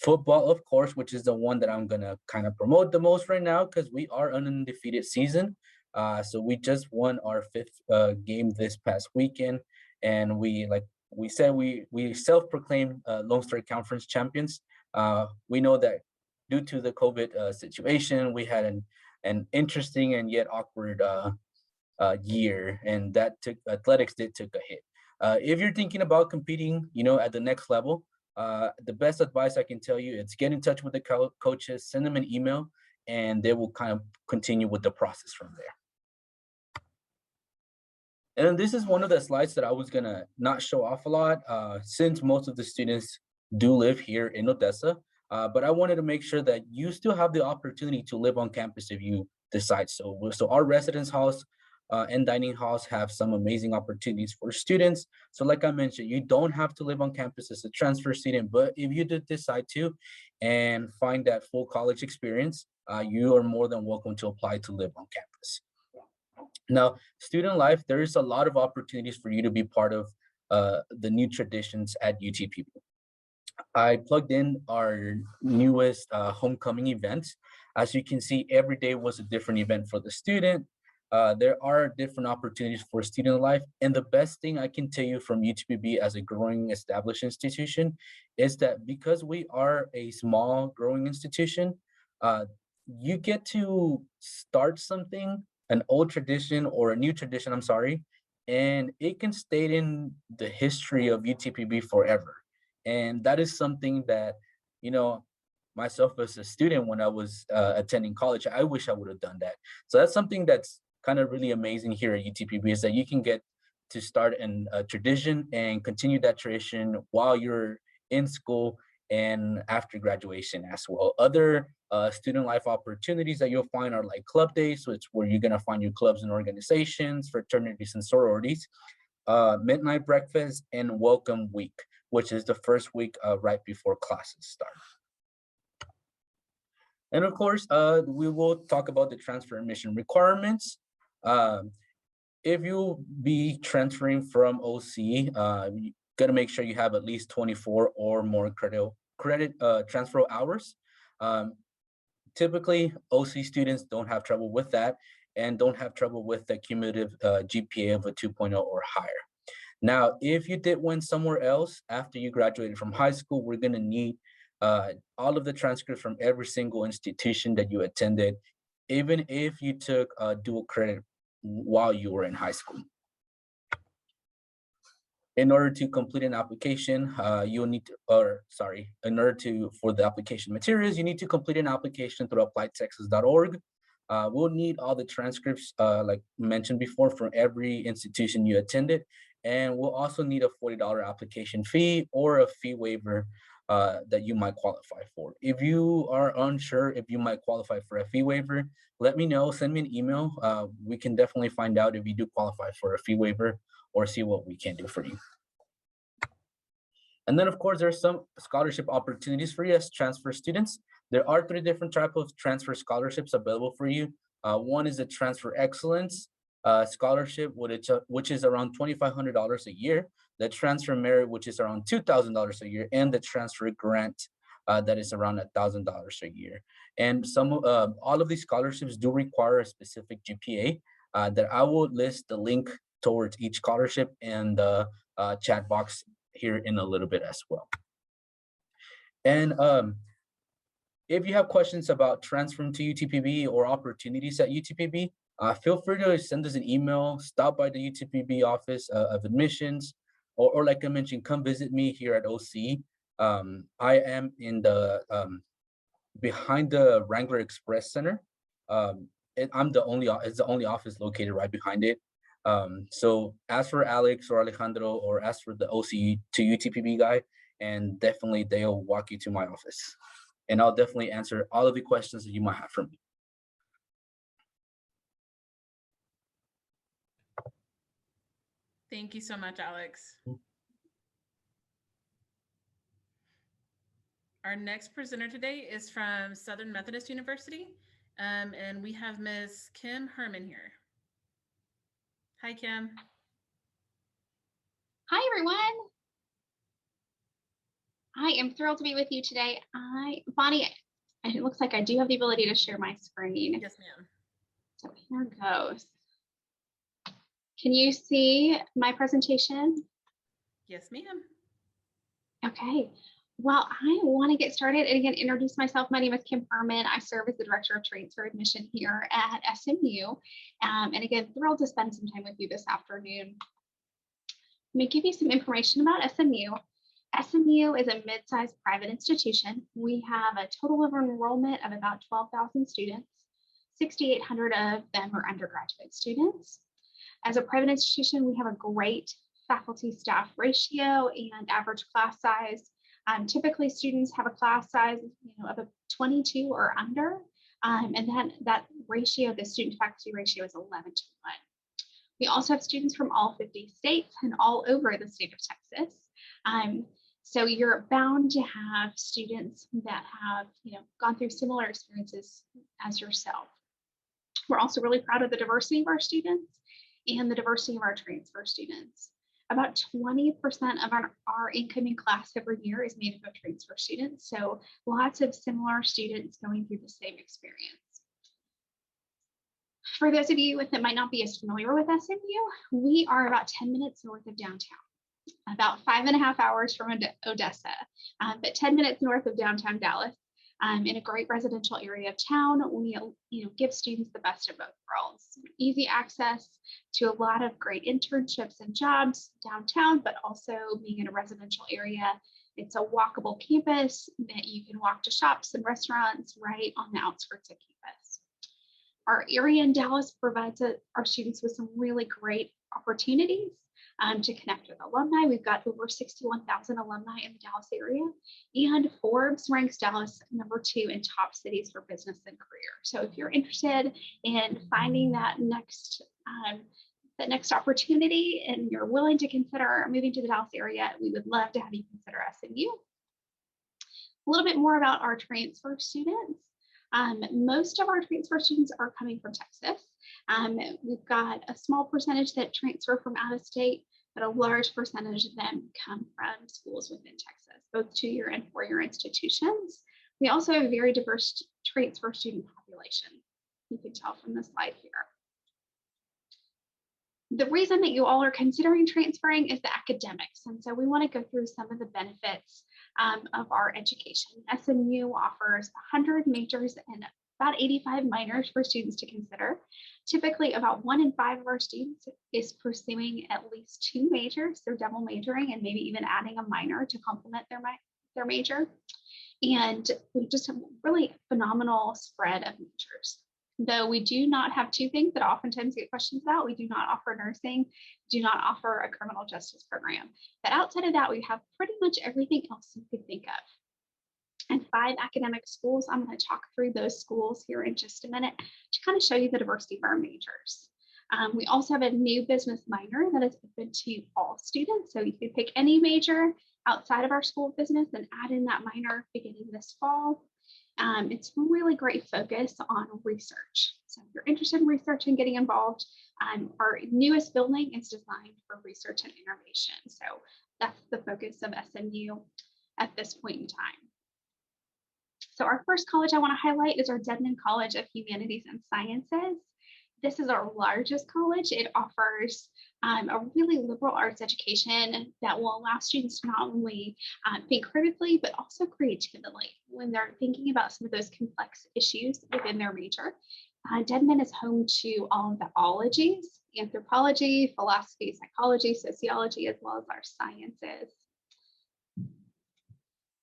football, of course, which is the one that I'm gonna kind of promote the most right now because we are an undefeated season. So we just won our 5th game this past weekend, and we self-proclaimed Lone Star Conference champions. We know that due to the COVID situation, we had an interesting and yet awkward year, and athletics took a hit. If you're thinking about competing, you know, at the next level, the best advice I can tell you is get in touch with the coaches, send them an email, and they will kind of continue with the process from there. And this is one of the slides that I was gonna not show off a lot, since most of the students do live here in Odessa, but I wanted to make sure that you still have the opportunity to live on campus if you decide so. So our residence halls and dining halls have some amazing opportunities for students. So like I mentioned, you don't have to live on campus as a transfer student, but if you did decide to and find that full college experience, you are more than welcome to apply to live on campus. Now, student life, there is a lot of opportunities for you to be part of the new traditions at UTPB. I plugged in our newest homecoming events. As you can see, every day was a different event for the student. There are different opportunities for student life. And the best thing I can tell you from UTPB as a growing established institution is that because we are a small growing institution, you get to start something an old tradition or a new tradition, I'm sorry, and it can stay in the history of UTPB forever. And that is something that, you know, myself as a student when I was attending college, I wish I would have done that. So that's something that's kind of really amazing here at UTPB, is that you can get to start a tradition and continue that tradition while you're in school and after graduation as well. Other student life opportunities that you'll find are like club days, which where you're gonna find your clubs and organizations, fraternities and sororities, midnight breakfast, and welcome week, which is the first week right before classes start. And of course, we will talk about the transfer admission requirements. If you'll be transferring from OC, you gotta make sure you have at least 24 or more credit transfer hours. Typically, OC students don't have trouble with that and don't have trouble with the cumulative GPA of a 2.0 or higher. Now, if you did win somewhere else after you graduated from high school, we're gonna need all of the transcripts from every single institution that you attended, even if you took dual credit while you were in high school. In order to complete an application, you'll need to, for the application materials, you need to complete an application through appliedtexas.org. We'll need all the transcripts, like mentioned before, from every institution you attended. And we'll also need a $40 application fee or a fee waiver that you might qualify for. If you are unsure if you might qualify for a fee waiver, let me know, send me an email. We can definitely find out if you do qualify for a fee waiver or see what we can do for you. And then of course, there's some scholarship opportunities for you as transfer students. There are 3 different types of transfer scholarships available for you. One is a transfer excellence scholarship, which is around $2,500 a year. The transfer merit, which is around $2,000 a year, and the transfer grant that is around $1,000 a year. And all of these scholarships do require a specific GPA that I will list the link towards each scholarship in the chat box here in a little bit as well. And if you have questions about transferring to UTPB or opportunities at UTPB, feel free to send us an email, stop by the UTPB office of admissions, or like I mentioned, come visit me here at OC. I am in the behind the Wrangler Express Center. It's the only office located right behind it. So ask for Alex or Alejandro, or ask for the OC to UTPB guy, and definitely they'll walk you to my office. And I'll definitely answer all of the questions that you might have for me. Thank you so much, Alex. Our next presenter today is from Southern Methodist University, and we have Ms. Kim Herman here. Hi, Kim. Hi, everyone. I am thrilled to be with you today. Bonnie, it looks like I do have the ability to share my screen. Yes, ma'am. So here goes. Can you see my presentation? Yes, ma'am. Okay. Well, I want to get started and again introduce myself. My name is Kim Herman. I serve as the Director of Transfer Admission here at SMU. And again, thrilled to spend some time with you this afternoon. Let me give you some information about SMU. SMU is a mid-sized private institution. We have a total of enrollment of about 12,000 students. 6,800 of them are undergraduate students. As a private institution, we have a great faculty staff ratio and average class size. Typically, students have a class size of a 22 or under, and then that ratio, the student faculty ratio, is 11 to 1. We also have students from all 50 states and all over the state of Texas. So you're bound to have students that have gone through similar experiences as yourself. We're also really proud of the diversity of our students and the diversity of our transfer students. About 20% of our incoming class every year is made up of transfer students. So lots of similar students going through the same experience. For those of you that might not be as familiar with SMU, we are about 10 minutes north of downtown, about 5.5 hours from Odessa, but 10 minutes north of downtown Dallas. in a great residential area of town. We give students the best of both worlds. Easy access to a lot of great internships and jobs downtown, but also being in a residential area. It's a walkable campus that you can walk to shops and restaurants right on the outskirts of campus. Our area in Dallas provides our students with some really great opportunities to connect with alumni. We've got over 61,000 alumni in the Dallas area, and Forbes ranks Dallas #2 in top cities for business and career. So if you're interested in finding that next opportunity and you're willing to consider moving to the Dallas area, we would love to have you consider SMU. A little bit more about our transfer students. Most of our transfer students are coming from Texas. We've got a small percentage that transfer from out of state, but a large percentage of them come from schools within Texas, both 2-year and 4-year institutions. We also have a very diverse transfer student population. You can tell from the slide here. The reason that you all are considering transferring is the academics. And so we want to go through some of the benefits of our education. SMU offers 100 majors and about 85 minors for students to consider. Typically, about 1 in 5 of our students is pursuing at least 2 majors. They're double majoring and maybe even adding a minor to complement their major. And we just have a really phenomenal spread of majors. Though we do not have 2 things that oftentimes get questions about. We do not offer nursing, do not offer a criminal justice program. But outside of that, we have pretty much everything else you could think of. And 5 academic schools. I'm going to talk through those schools here in just a minute to kind of show you the diversity of our majors. We also have a new business minor that is open to all students. So you can pick any major outside of our school of business and add in that minor beginning this fall. It's a really great focus on research. So if you're interested in research and getting involved, our newest building is designed for research and innovation. So that's the focus of SMU at this point in time. So our first college I want to highlight is our Dedman College of Humanities and Sciences. This is our largest college. It offers a really liberal arts education that will allow students to not only think critically, but also creatively when they're thinking about some of those complex issues within their major. Dedman is home to all of the ologies, anthropology, philosophy, psychology, sociology, as well as our sciences.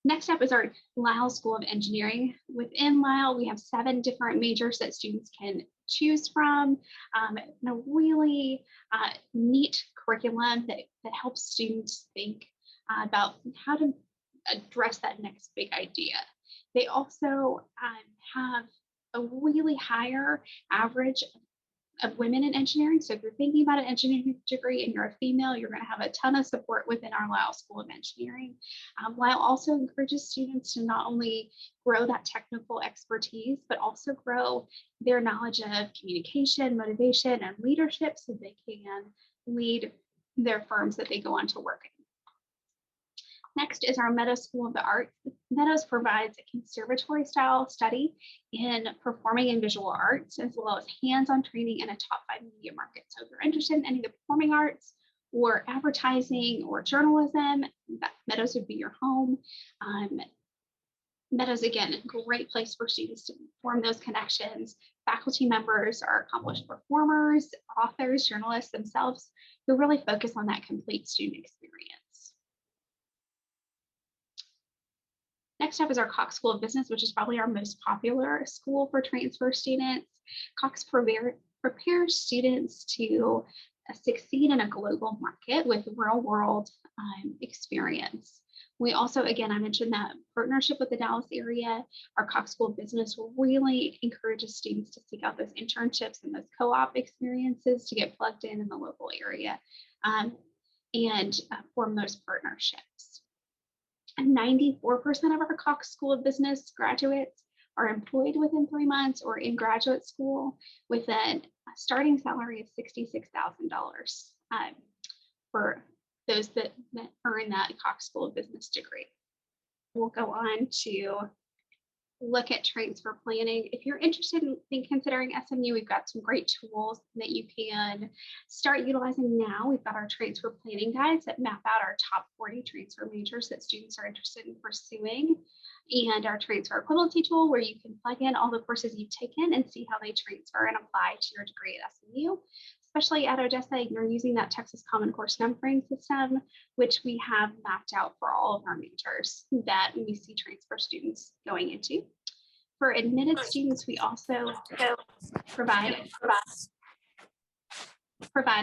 Next up is our Lisle School of Engineering. Within Lisle, we have 7 different majors that students can choose from, and a really neat curriculum that helps students think about how to address that next big idea. They also have a really higher average of women in engineering. So if you're thinking about an engineering degree and you're a female, you're going to have a ton of support within our Lisle School of Engineering. Lisle also encourages students to not only grow that technical expertise, but also grow their knowledge of communication, motivation, and leadership so they can lead their firms that they go on to work in. Next is our Meadows School of the Arts. Meadows provides a conservatory-style study in performing and visual arts, as well as hands-on training in a top 5 media market. So if you're interested in any of the performing arts or advertising or journalism, Meadows would be your home. Meadows, again, a great place for students to form those connections. Faculty members are accomplished performers, authors, journalists themselves who really focus on that complete student experience. Next up is our Cox School of Business, which is probably our most popular school for transfer students. Cox prepares students to succeed in a global market with real-world experience. We also, again, I mentioned that partnership with the Dallas area. Our Cox School of Business really encourages students to seek out those internships and those co-op experiences to get plugged in the local area and form those partnerships. 94% of our Cox School of Business graduates are employed within 3 months or in graduate school with a starting salary of $66,000 for those that earn that Cox School of Business degree. We'll go on to look at transfer planning. If you're interested in considering SMU, we've got some great tools that you can start utilizing now. We've got our transfer planning guides that map out our top 40 transfer majors that students are interested in pursuing, and our transfer equivalency tool where you can plug in all the courses you've taken and see how they transfer and apply to your degree at SMU. Especially at Odessa, you're using that Texas Common Course numbering system, which we have mapped out for all of our majors that we see transfer students going into. For admitted students, we also provide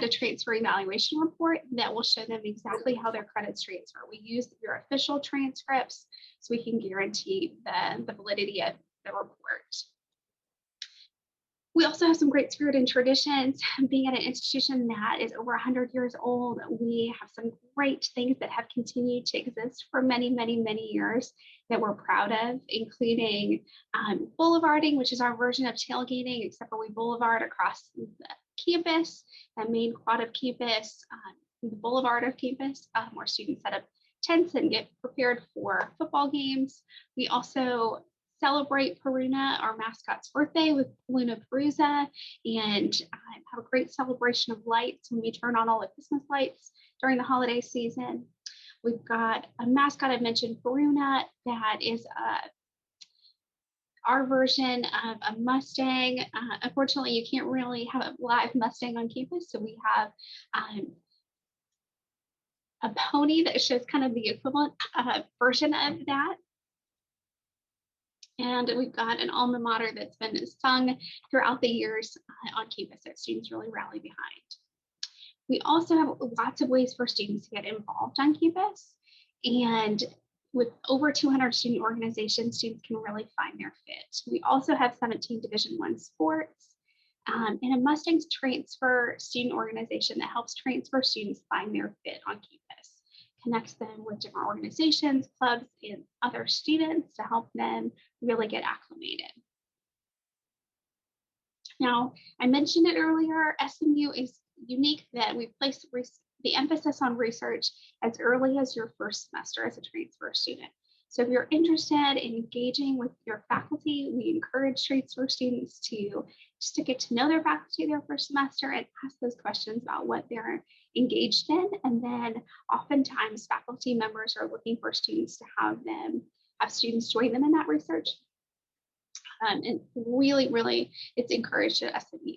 a transfer evaluation report that will show them exactly how their credits transfer. We use your official transcripts so we can guarantee the validity of the report. We also have some great spirit and traditions. Being at an institution that is over 100 years old, we have some great things that have continued to exist for many, many, many years that we're proud of, including boulevarding, which is our version of tailgating, except for we boulevard across the campus, that main quad of campus, the boulevard of campus, where students set up tents and get prepared for football games. We also celebrate Peruna, our mascot's birthday, with Luna Perusa, and have a great celebration of lights when we turn on all the Christmas lights during the holiday season. We've got a mascot, I mentioned, Peruna, that is our version of a Mustang. Unfortunately, you can't really have a live Mustang on campus, so we have a pony that shows kind of the equivalent version of that. And we've got an alma mater that's been sung throughout the years on campus that students really rally behind. We also have lots of ways for students to get involved on campus. And with over 200 student organizations, students can really find their fit. We also have 17 Division I sports and a Mustangs transfer student organization that helps transfer students find their fit on campus, connects them with different organizations, clubs, and other students to help them really get acclimated. Now, I mentioned it earlier, SMU is unique that we place the emphasis on research as early as your first semester as a transfer student. So if you're interested in engaging with your faculty, we encourage transfer students to just to get to know their faculty their first semester and ask those questions about what they're engaged in. And then oftentimes faculty members are looking for students to have students join them in that research. And really, really, it's encouraged at SMU.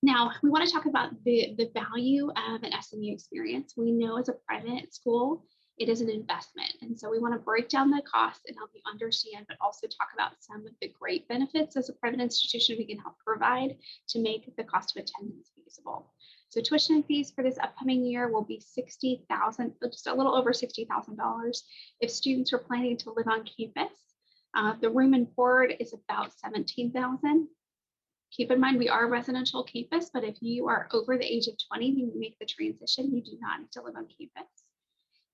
Now, we want to talk about the value of an SMU experience. We know as a private school, it is an investment. And so we want to break down the costs and help you understand, but also talk about some of the great benefits as a private institution we can help provide to make the cost of attendance feasible. So tuition and fees for this upcoming year will be $60,000, just a little over $60,000 if students are planning to live on campus. The room and board is about $17,000. Keep in mind, we are a residential campus, but if you are over the age of 20 when you make the transition, you do not need to live on campus.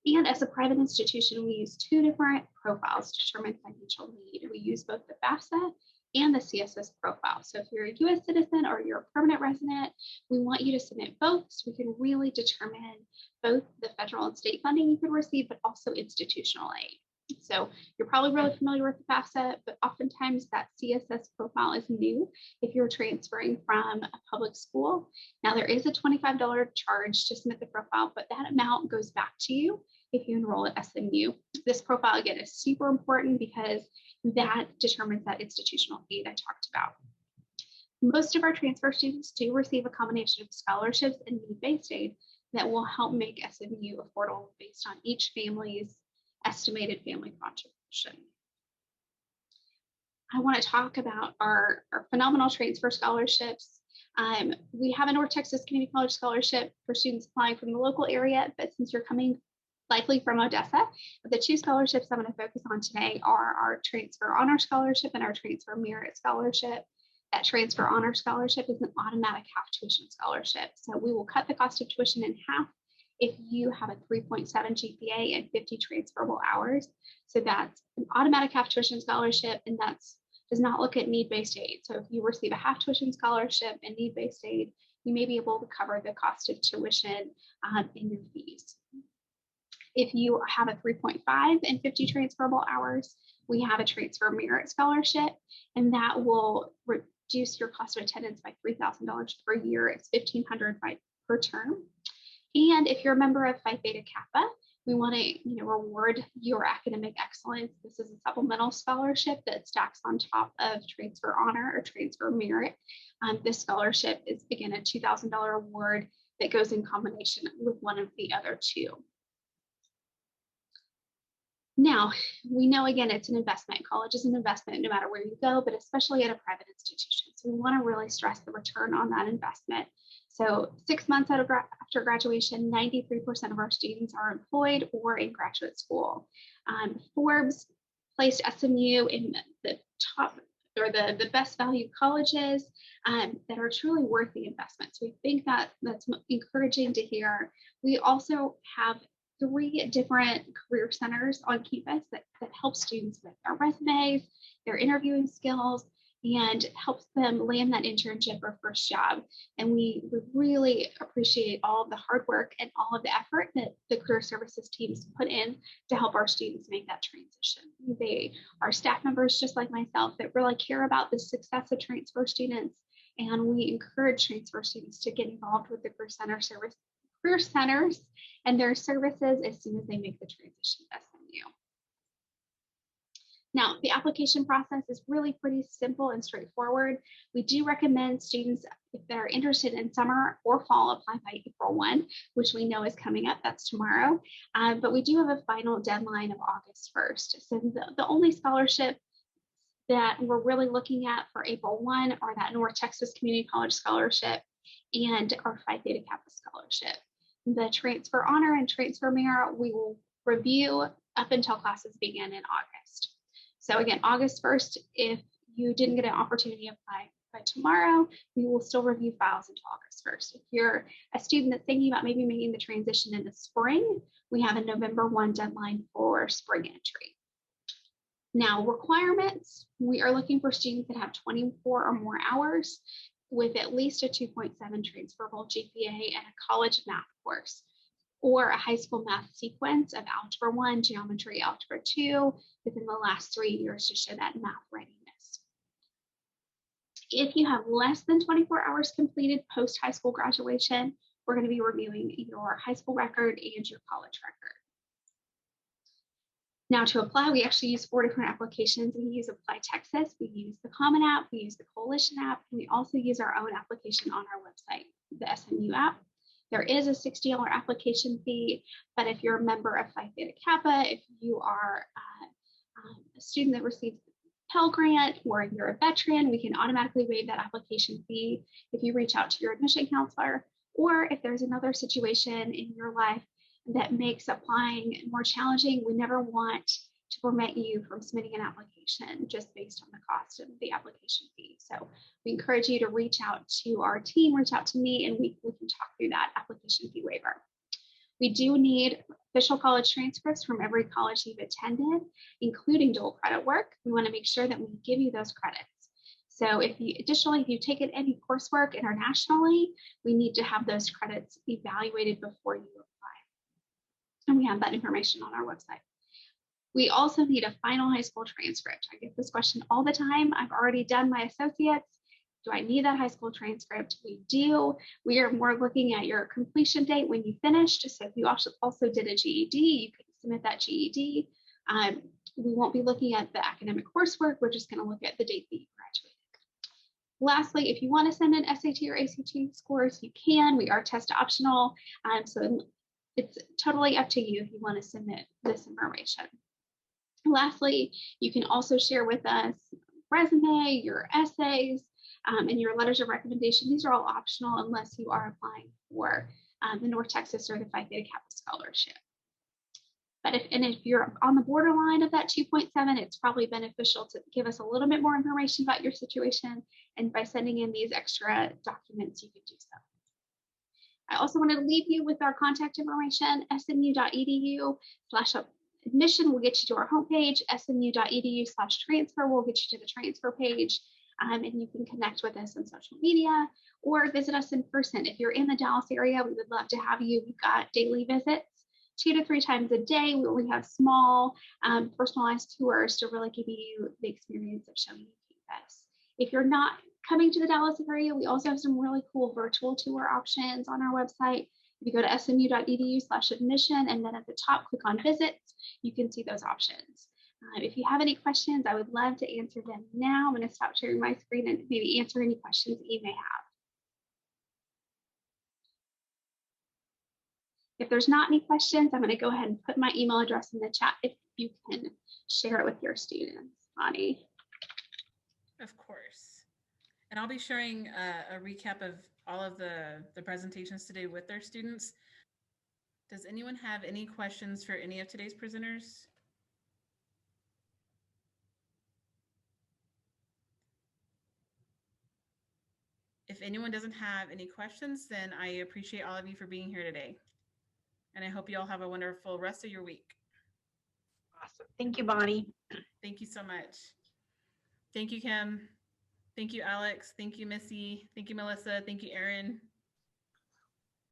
And as a private institution, we use two different profiles to determine financial need. We use both the FAFSA and the CSS profile. So if you're a US citizen or you're a permanent resident, we want you to submit both so we can really determine both the federal and state funding you could receive, but also institutional aid. So you're probably really familiar with the FAFSA, but oftentimes that CSS profile is new if you're transferring from a public school. Now there is a $25 charge to submit the profile, but that amount goes back to you if you enroll at SMU. This profile again is super important because that determines that institutional aid I talked about. Most of our transfer students do receive a combination of scholarships and need-based aid that will help make SMU affordable based on each family's estimated family contribution. I want to talk about our phenomenal transfer scholarships. We have a North Texas Community College scholarship for students applying from the local area, but since you're coming likely from Odessa, the two scholarships I'm going to focus on today are our Transfer Honor Scholarship and our Transfer Merit Scholarship. That Transfer Honor Scholarship is an automatic half tuition scholarship. So we will cut the cost of tuition in half if you have a 3.7 GPA and 50 transferable hours. So that's an automatic half tuition scholarship, and that does not look at need-based aid. So if you receive a half tuition scholarship and need-based aid, you may be able to cover the cost of tuition in your fees. If you have a 3.5 and 50 transferable hours, we have a transfer merit scholarship, and that will reduce your cost of attendance by $3,000 per year. It's $1,500 per term. And if you're a member of Phi Beta Kappa, we want to reward your academic excellence. This is a supplemental scholarship that stacks on top of transfer honor or transfer merit. This scholarship is, again, a $2,000 award that goes in combination with one of the other two. Now, we know, again, it's an investment. College is an investment no matter where you go, but especially at a private institution. So we want to really stress the return on that investment. So 6 months after graduation, 93% of our students are employed or in graduate school. Forbes placed SMU in the top or the best value colleges that are truly worth the investment. So we think that that's encouraging to hear. We also have 3 different career centers on campus that help students with their resumes, their interviewing skills, and helps them land that internship or first job. And we really appreciate all of the hard work and all of the effort that the career services teams put in to help our students make that transition. They are staff members just like myself that really care about the success of transfer students. And we encourage transfer students to get involved with the career centers and their services as soon as they make the transition to SMU. Now, the application process is really pretty simple and straightforward. We do recommend students, if they're interested in summer or fall, apply by April 1, which we know is coming up. That's tomorrow. But we do have a final deadline of August 1st. So the only scholarship that we're really looking at for April 1 are that North Texas Community College Scholarship and our Phi Theta Kappa Scholarship. The transfer honor and transfer merit we will review up until classes begin in August. So again, August 1st, if you didn't get an opportunity to apply by tomorrow, we will still review files until August 1st. If you're a student that's thinking about maybe making the transition in the spring, we have a November 1 deadline for spring entry. Now, requirements, we are looking for students that have 24 or more hours with at least a 2.7 transferable GPA and a college math course, or a high school math sequence of Algebra 1, Geometry, Algebra 2 within the last 3 years to show that math readiness. If you have less than 24 hours completed post high school graduation, we're going to be reviewing your high school record and your college record. Now, to apply, we actually use 4 different applications. We use Apply Texas, we use the Common App, we use the Coalition app, and we also use our own application on our website, the SMU app. There is a $60 application fee, but if you're a member of Phi Theta Kappa, if you are a student that receives the Pell Grant, or you're a veteran, we can automatically waive that application fee if you reach out to your admission counselor, or if there's another situation in your life that makes applying more challenging. We never want to prevent you from submitting an application just based on the cost of the application fee. So we encourage you to reach out to our team, reach out to me, and we can talk through that application fee waiver. We do need official college transcripts from every college you've attended, including dual credit work. We want to make sure that we give you those credits. So additionally, if you've taken any coursework internationally, we need to have those credits evaluated before you apply. And we have that information on our website. We also need a final high school transcript. I get this question all the time. I've already done my associates. Do I need that high school transcript? We do. We are more looking at your completion date when you finished. So if you also did a GED, you can submit that GED. We won't be looking at the academic coursework. We're just going to look at the date that you graduated. Lastly, if you want to send in SAT or ACT scores, you can. We are test optional. So it's totally up to you if you want to submit this information. Lastly, you can also share with us resume, your essays, and your letters of recommendation. These are all optional unless you are applying for the North Texas or the Phi Theta Kappa Scholarship. But if you're on the borderline of that 2.7, it's probably beneficial to give us a little bit more information about your situation. And by sending in these extra documents, you can do so. I also want to leave you with our contact information, smu.edu/admission will get you to our homepage, smu.edu/transfer will get you to the transfer page, and you can connect with us on social media or visit us in person. If you're in the Dallas area, we would love to have you. We've got daily visits 2 to 3 times a day. We only have small personalized tours to really give you the experience of showing you campus. If you're not coming to the Dallas area, we also have some really cool virtual tour options on our website. If you go to smu.edu/admission and then at the top, click on visits, you can see those options. If you have any questions, I would love to answer them now. I'm going to stop sharing my screen and maybe answer any questions that you may have. If there's not any questions, I'm going to go ahead and put my email address in the chat if you can share it with your students, Bonnie. Of course. And I'll be sharing a recap of all of the presentations today with their students. Does anyone have any questions for any of today's presenters? If anyone doesn't have any questions, then I appreciate all of you for being here today. And I hope you all have a wonderful rest of your week. Awesome. Thank you, Bonnie. Thank you so much. Thank you, Kim. Thank you, Alex. Thank you, Missy. Thank you, Melissa. Thank you, Erin.